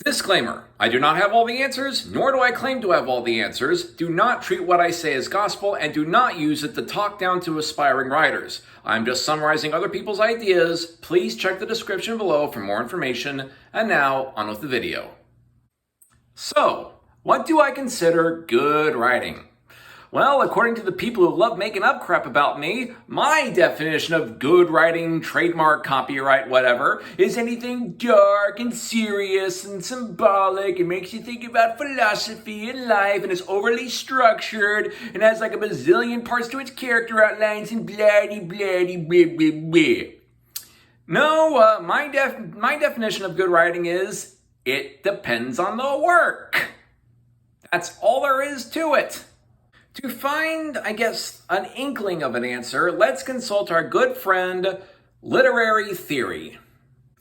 Disclaimer, I do not have all the answers, nor do I claim to have all the answers. Do not treat what I say as gospel, and do not use it to talk down to aspiring writers. I'm just summarizing other people's ideas. Please check the description below for more information. And now, on with the video. So, what do I consider good writing? Well, according to the people who love making up crap about me, my definition of good writing, trademark, copyright, whatever, is anything dark and serious and symbolic and makes you think about philosophy and life and is overly structured and has like a bazillion parts to its character outlines and blah. No, my definition of good writing is it depends on the work. That's all there is to it. To find, I guess, an inkling of an answer, let's consult our good friend, literary theory.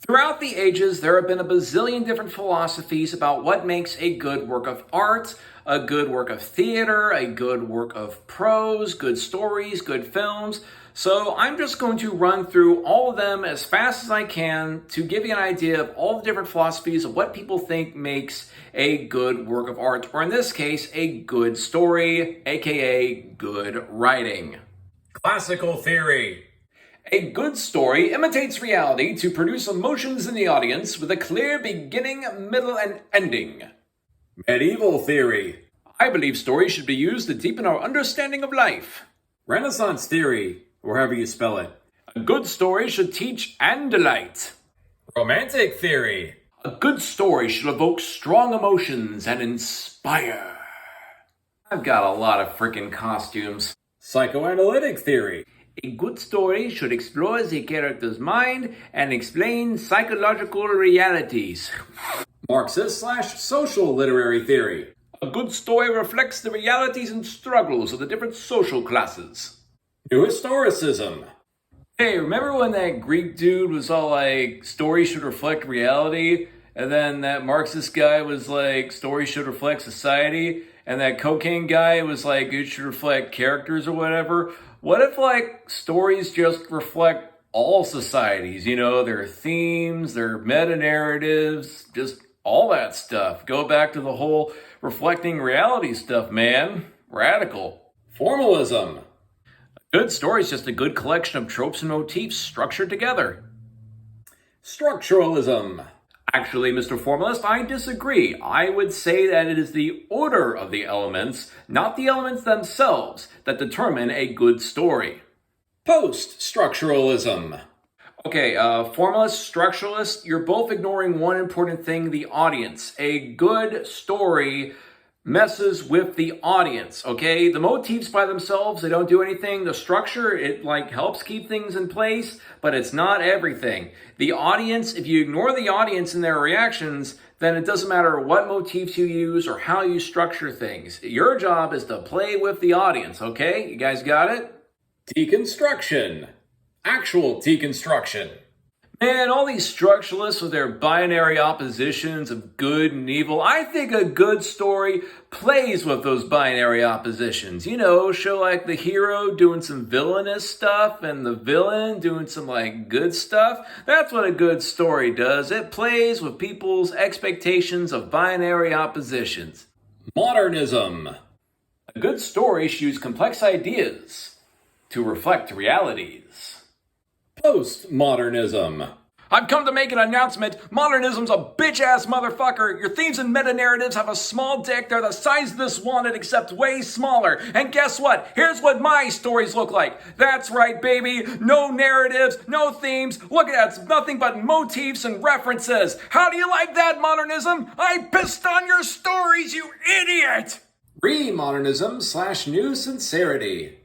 Throughout the ages, there have been a bazillion different philosophies about what makes a good work of art, a good work of theater, a good work of prose, good stories, good films. So I'm just going to run through all of them as fast as I can to give you an idea of all the different philosophies of what people think makes a good work of art, or in this case, a good story, aka good writing. Classical theory. A good story imitates reality to produce emotions in the audience with a clear beginning, middle, and ending. Medieval theory. I believe stories should be used to deepen our understanding of life. Renaissance theory, or however you spell it. A good story should teach and delight. Romantic theory. A good story should evoke strong emotions and inspire. I've got a lot of freaking costumes. Psychoanalytic theory. A good story should explore the character's mind and explain psychological realities. Marxist/social literary theory. A good story reflects the realities and struggles of the different social classes. New historicism. Hey, remember when that Greek dude was all like, stories should reflect reality? And then that Marxist guy was like, stories should reflect society? And that cocaine guy was like, it should reflect characters or whatever? What if like stories just reflect all societies? You know, their themes, their meta-narratives, just all that stuff. Go back to the whole reflecting reality stuff, man. Radical. Formalism. A good story is just a good collection of tropes and motifs structured together. Structuralism. Actually, Mr. Formalist, I disagree. I would say that it is the order of the elements, not the elements themselves, that determine a good story. Post-structuralism. Okay, formalist, structuralist, you're both ignoring one important thing, the audience. A good story messes with the audience, okay? The motifs by themselves, they don't do anything. The structure, it like helps keep things in place, but it's not everything. The audience, if you ignore the audience and their reactions, then it doesn't matter what motifs you use or how you structure things. Your job is to play with the audience, okay? You guys got it? Deconstruction. Actual deconstruction. Man, all these structuralists with their binary oppositions of good and evil, I think a good story plays with those binary oppositions. You know, show like the hero doing some villainous stuff and the villain doing some like good stuff. That's what a good story does. It plays with people's expectations of binary oppositions. Modernism. A good story should use complex ideas to reflect realities. Postmodernism. I've come to make an announcement. Modernism's a bitch-ass motherfucker. Your themes and meta-narratives have a small dick. They're the size of this walnut, except way smaller. And guess what? Here's what my stories look like. That's right, baby. No narratives, no themes. Look at that. It's nothing but motifs and references. How do you like that, modernism? I pissed on your stories, you idiot! Remodernism/new sincerity.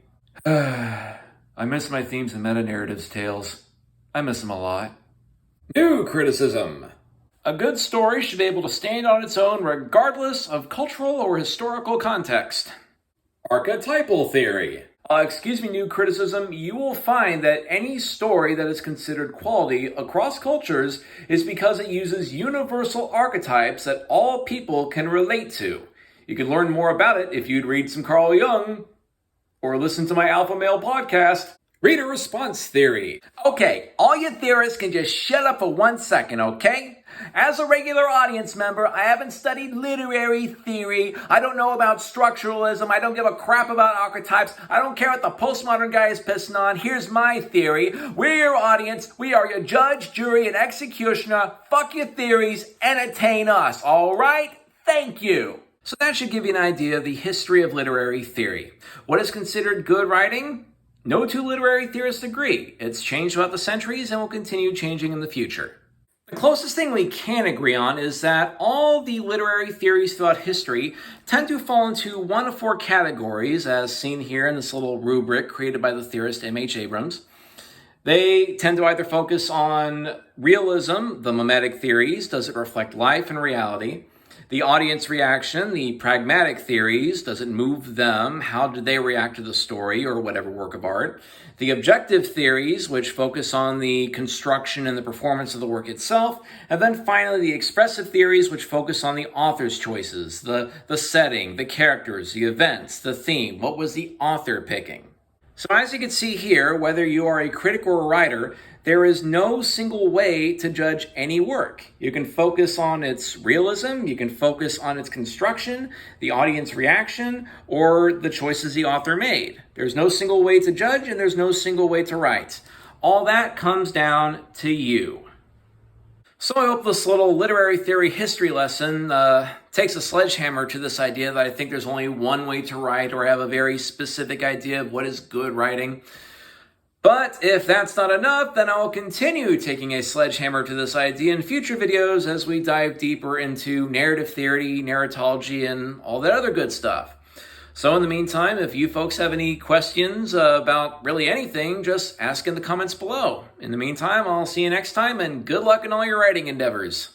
I miss my themes and meta-narratives, Tales. I miss them a lot. New criticism. A good story should be able to stand on its own regardless of cultural or historical context. Archetypal theory. Excuse me, new criticism. You will find that any story that is considered quality across cultures is because it uses universal archetypes that all people can relate to. You can learn more about it if you'd read some Carl Jung or listen to my Alpha Male podcast. Reader response theory. Okay, all you theorists can just shut up for 1 second, okay? As a regular audience member, I haven't studied literary theory. I don't know about structuralism. I don't give a crap about archetypes. I don't care what the postmodern guy is pissing on. Here's my theory. We're your audience. We are your judge, jury, and executioner. Fuck your theories. Entertain us. All right? Thank you. So that should give you an idea of the history of literary theory. What is considered good writing? No two literary theorists agree. It's changed throughout the centuries and will continue changing in the future. The closest thing we can agree on is that all the literary theories throughout history tend to fall into one of 4 categories, as seen here in this little rubric created by the theorist MH Abrams. They tend to either focus on realism, the mimetic theories, does it reflect life and reality? The audience reaction, the pragmatic theories, does it move them? How did they react to the story or whatever work of art? The objective theories, which focus on the construction and the performance of the work itself. And then finally, the expressive theories, which focus on the author's choices, the setting, the characters, the events, the theme. What was the author picking? So as you can see here, whether you are a critic or a writer, there is no single way to judge any work. You can focus on its realism, you can focus on its construction, the audience reaction, or the choices the author made. There's no single way to judge, and there's no single way to write. All that comes down to you. So I hope this little literary theory history lesson takes a sledgehammer to this idea that I think there's only one way to write, or have a very specific idea of what is good writing. But if that's not enough, then I will continue taking a sledgehammer to this idea in future videos as we dive deeper into narrative theory, narratology, and all that other good stuff. So in the meantime, if you folks have any questions about really anything, just ask in the comments below. In the meantime, I'll see you next time, and good luck in all your writing endeavors.